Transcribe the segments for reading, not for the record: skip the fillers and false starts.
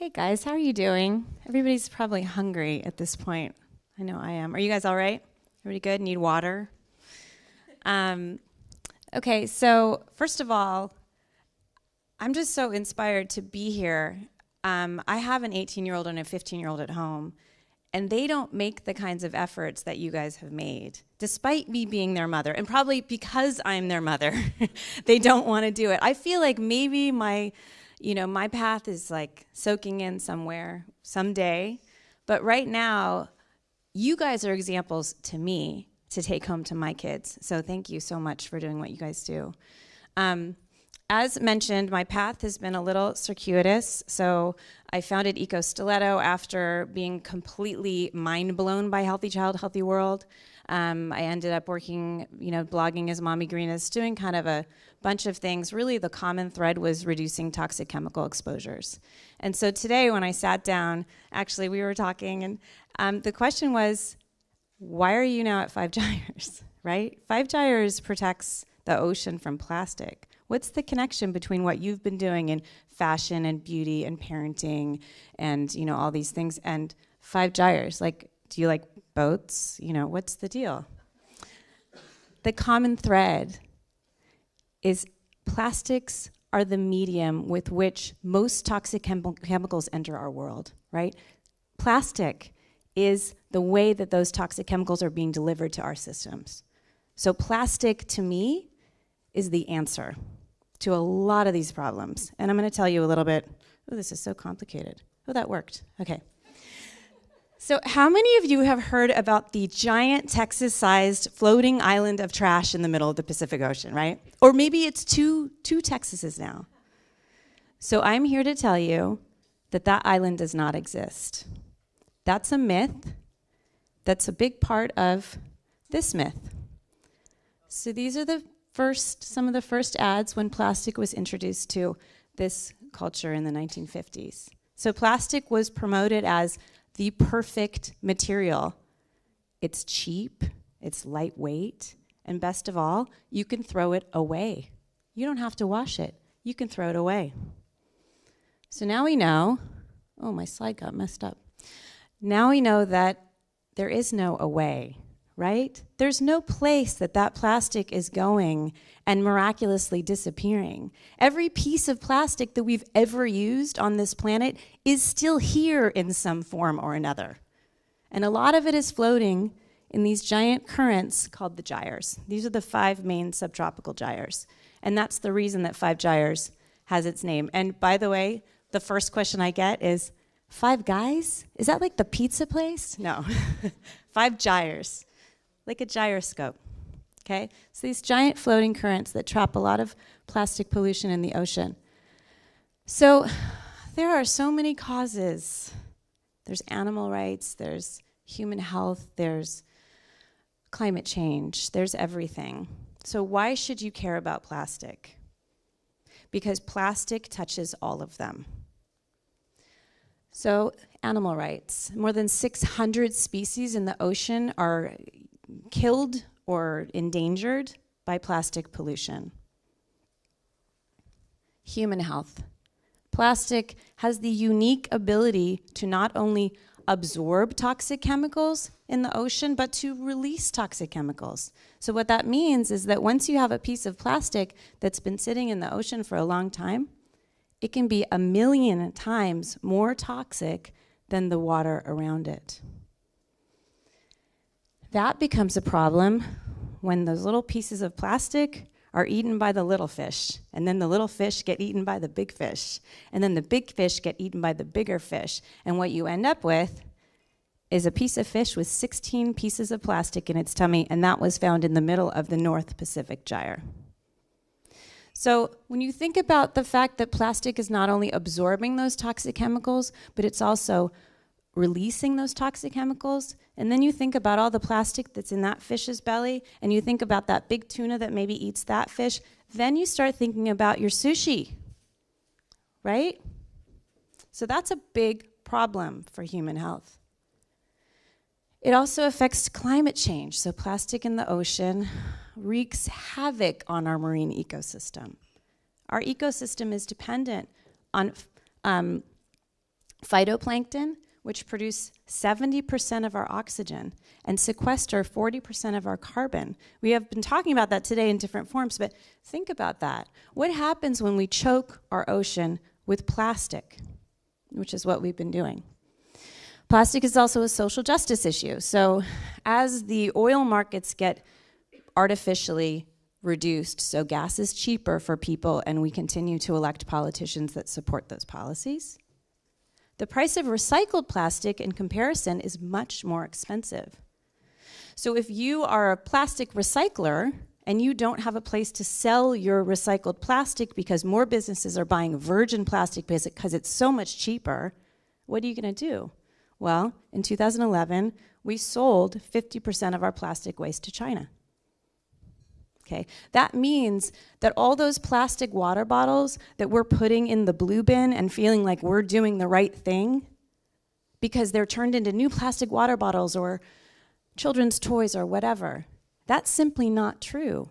Hey guys, how are you doing? Everybody's probably hungry at this point. I know I am. Are you guys all right? Everybody good? Need water? Okay, so first of all, I'm just so inspired to be here. I have an 18-year-old and a 15-year-old at home, and they don't make the kinds of efforts that you guys have made, despite me being their mother, and probably because I'm their mother, they don't want to do it. I feel like maybe my path is like soaking in somewhere someday, but right now, you guys are examples to me to take home to my kids. So thank you so much for doing what you guys do. As mentioned, my path has been a little circuitous. So I founded Eco Stiletto after being completely mind blown by Healthy Child, Healthy World. I ended up working, blogging as Mommy Greenest, doing kind of a bunch of things. Really, the common thread was reducing toxic chemical exposures. And so today, when I sat down, actually, we were talking, and the question was, why are you now at 5 Gyres, right? 5 Gyres protects the ocean from plastic. What's the connection between what you've been doing in fashion and beauty and parenting and, all these things and 5 Gyres? Like, do you like boats? What's the deal? The common thread is plastics are the medium with which most toxic chemicals enter our world, right? Plastic is the way that those toxic chemicals are being delivered to our systems. So plastic, to me, is the answer to a lot of these problems. And I'm going to tell you a little bit. Oh, this is so complicated. Oh, that worked. Okay. So how many of you have heard about the giant Texas-sized floating island of trash in the middle of the Pacific Ocean, right? Or maybe it's two Texases now. So I'm here to tell you that that island does not exist. That's a myth. That's a big part of this myth. So these are some of the first ads when plastic was introduced to this culture in the 1950s. So plastic was promoted as the perfect material. It's cheap, it's lightweight, and best of all, you can throw it away. You don't have to wash it. You can throw it away. So now we know, oh, my slide got messed up. Now we know that there is no away, right? There's no place that plastic is going and miraculously disappearing. Every piece of plastic that we've ever used on this planet is still here in some form or another. And a lot of it is floating in these giant currents called the gyres. These are the 5 main subtropical gyres. And that's the reason that 5 Gyres has its name. And by the way, the first question I get is, 5 Guys? Is that like the pizza place? No. 5 Gyres. Like a gyroscope, okay? So these giant floating currents that trap a lot of plastic pollution in the ocean. So there are so many causes. There's animal rights, there's human health, there's climate change, there's everything. So why should you care about plastic? Because plastic touches all of them. So animal rights. More than 600 species in the ocean are killed or endangered by plastic pollution. Human health. Plastic has the unique ability to not only absorb toxic chemicals in the ocean, but to release toxic chemicals. So what that means is that once you have a piece of plastic that's been sitting in the ocean for a long time, it can be 1 million times more toxic than the water around it. That becomes a problem when those little pieces of plastic are eaten by the little fish, and then the little fish get eaten by the big fish, and then the big fish get eaten by the bigger fish. And what you end up with is a piece of fish with 16 pieces of plastic in its tummy, and that was found in the middle of the North Pacific Gyre. So when you think about the fact that plastic is not only absorbing those toxic chemicals, but it's also releasing those toxic chemicals, and then you think about all the plastic that's in that fish's belly, and you think about that big tuna that maybe eats that fish, then you start thinking about your sushi, right? So that's a big problem for human health. It also affects climate change. So plastic in the ocean wreaks havoc on our marine ecosystem. Our ecosystem is dependent on Phytoplankton, which produce 70% of our oxygen and sequester 40% of our carbon. We have been talking about that today in different forms, but think about that. What happens when we choke our ocean with plastic, which is what we've been doing? Plastic is also a social justice issue. So as the oil markets get artificially reduced, so gas is cheaper for people and we continue to elect politicians that support those policies, the price of recycled plastic in comparison is much more expensive. So if you are a plastic recycler and you don't have a place to sell your recycled plastic because more businesses are buying virgin plastic because it's so much cheaper, what are you going to do? Well, in 2011, we sold 50% of our plastic waste to China. Okay, that means that all those plastic water bottles that we're putting in the blue bin and feeling like we're doing the right thing because they're turned into new plastic water bottles or children's toys or whatever, that's simply not true.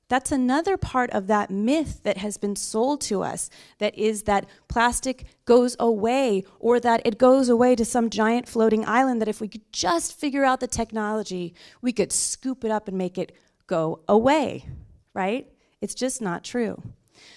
That's another part of that myth that has been sold to us, that is that plastic goes away or that it goes away to some giant floating island that if we could just figure out the technology, we could scoop it up and make it go away, right? It's just not true.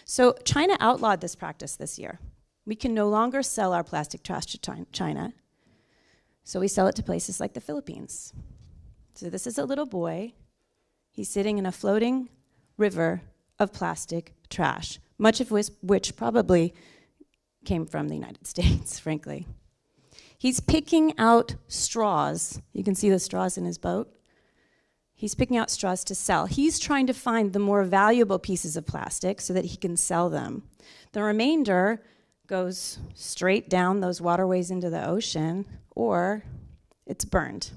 So China outlawed this practice this year. We can no longer sell our plastic trash to China, so we sell it to places like the Philippines. So this is a little boy. He's sitting in a floating river of plastic trash, much of which probably came from the United States, frankly. He's picking out straws. You can see the straws in his boat. He's picking out straws to sell. He's trying to find the more valuable pieces of plastic so that he can sell them. The remainder goes straight down those waterways into the ocean, or it's burned.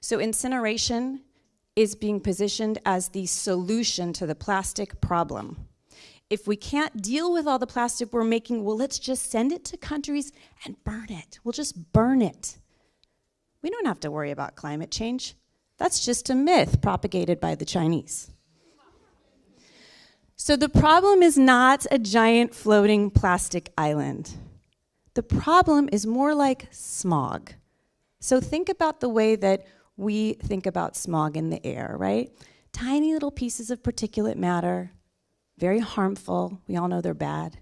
So incineration is being positioned as the solution to the plastic problem. If we can't deal with all the plastic we're making, well, let's just send it to countries and burn it. We'll just burn it. We don't have to worry about climate change. That's just a myth propagated by the Chinese. So the problem is not a giant floating plastic island. The problem is more like smog. So think about the way that we think about smog in the air, right? Tiny little pieces of particulate matter, very harmful. We all know they're bad.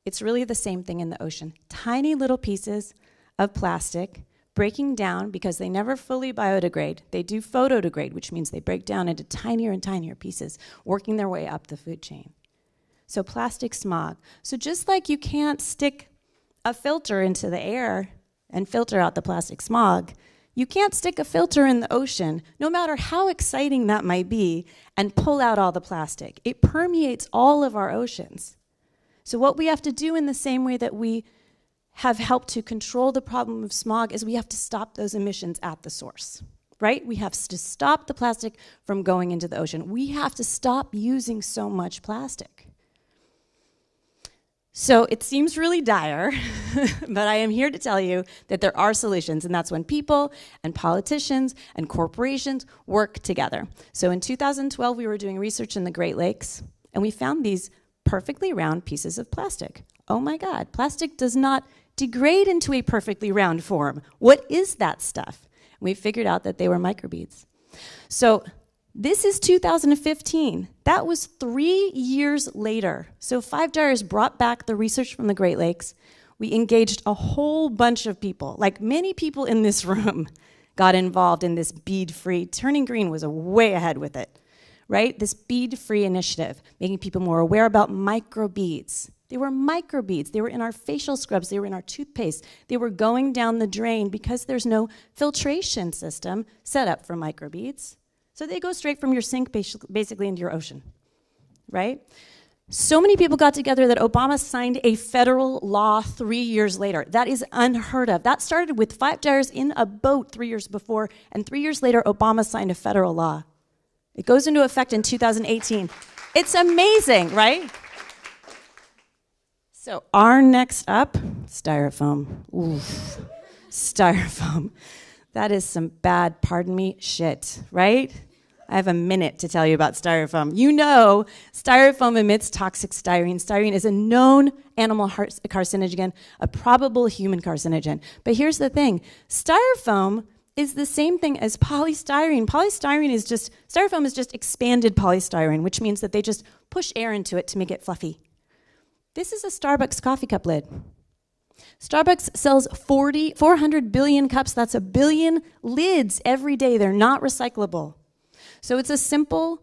It's really the same thing in the ocean. Tiny little pieces of plastic breaking down because they never fully biodegrade. They do photodegrade, which means they break down into tinier and tinier pieces, working their way up the food chain. So plastic smog. So just like you can't stick a filter into the air and filter out the plastic smog, you can't stick a filter in the ocean, no matter how exciting that might be, and pull out all the plastic. It permeates all of our oceans. So what we have to do in the same way that we have helped to control the problem of smog is we have to stop those emissions at the source, right? We have to stop the plastic from going into the ocean. We have to stop using so much plastic. So it seems really dire, but I am here to tell you that there are solutions, and that's when people and politicians and corporations work together. So in 2012, we were doing research in the Great Lakes, and we found these perfectly round pieces of plastic. Oh my God, plastic does not degrade into a perfectly round form. What is that stuff? We figured out that they were microbeads. So this is 2015. That was 3 years later. So Five Gyres brought back the research from the Great Lakes. We engaged a whole bunch of people, like many people in this room got involved in this bead-free. Turning Green was way ahead with it, right? This bead-free initiative, making people more aware about microbeads. They were microbeads. They were in our facial scrubs. They were in our toothpaste. They were going down the drain because there's no filtration system set up for microbeads. So they go straight from your sink basically into your ocean, right? So many people got together that Obama signed a federal law 3 years later. That is unheard of. That started with Five Gyres in a boat 3 years before, and 3 years later, Obama signed a federal law. It goes into effect in 2018. It's amazing, right? So our next up, styrofoam. Oof, styrofoam. That is some bad, pardon me, shit, right? I have a minute to tell you about styrofoam. You know, styrofoam emits toxic styrene. Styrene is a known animal carcinogen, a probable human carcinogen. But here's the thing. Styrofoam is the same thing as polystyrene. Styrofoam is just expanded polystyrene, which means that they just push air into it to make it fluffy. This is a Starbucks coffee cup lid. Starbucks sells 400 billion cups. That's a billion lids every day. They're not recyclable. So it's a simple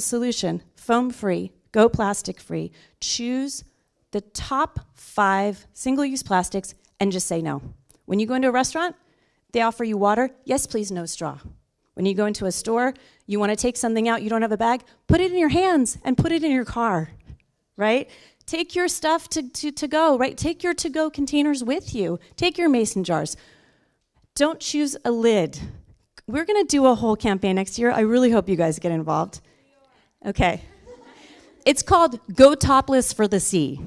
solution. Foam-free, go plastic-free. Choose the top 5 single-use plastics and just say no. When you go into a restaurant, they offer you water. Yes, please, no straw. When you go into a store, you want to take something out, you don't have a bag, put it in your hands and put it in your car, right? Take your stuff to go, right? Take your to-go containers with you. Take your mason jars. Don't choose a lid. We're going to do a whole campaign next year. I really hope you guys get involved. Okay. It's called Go Topless for the Sea.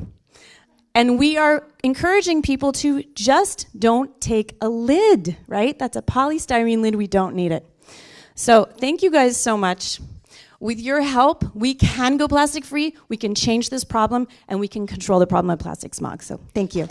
And we are encouraging people to just don't take a lid, right? That's a polystyrene lid. We don't need it. So thank you guys so much. With your help, we can go plastic free, we can change this problem, and we can control the problem of plastic smog. So thank you.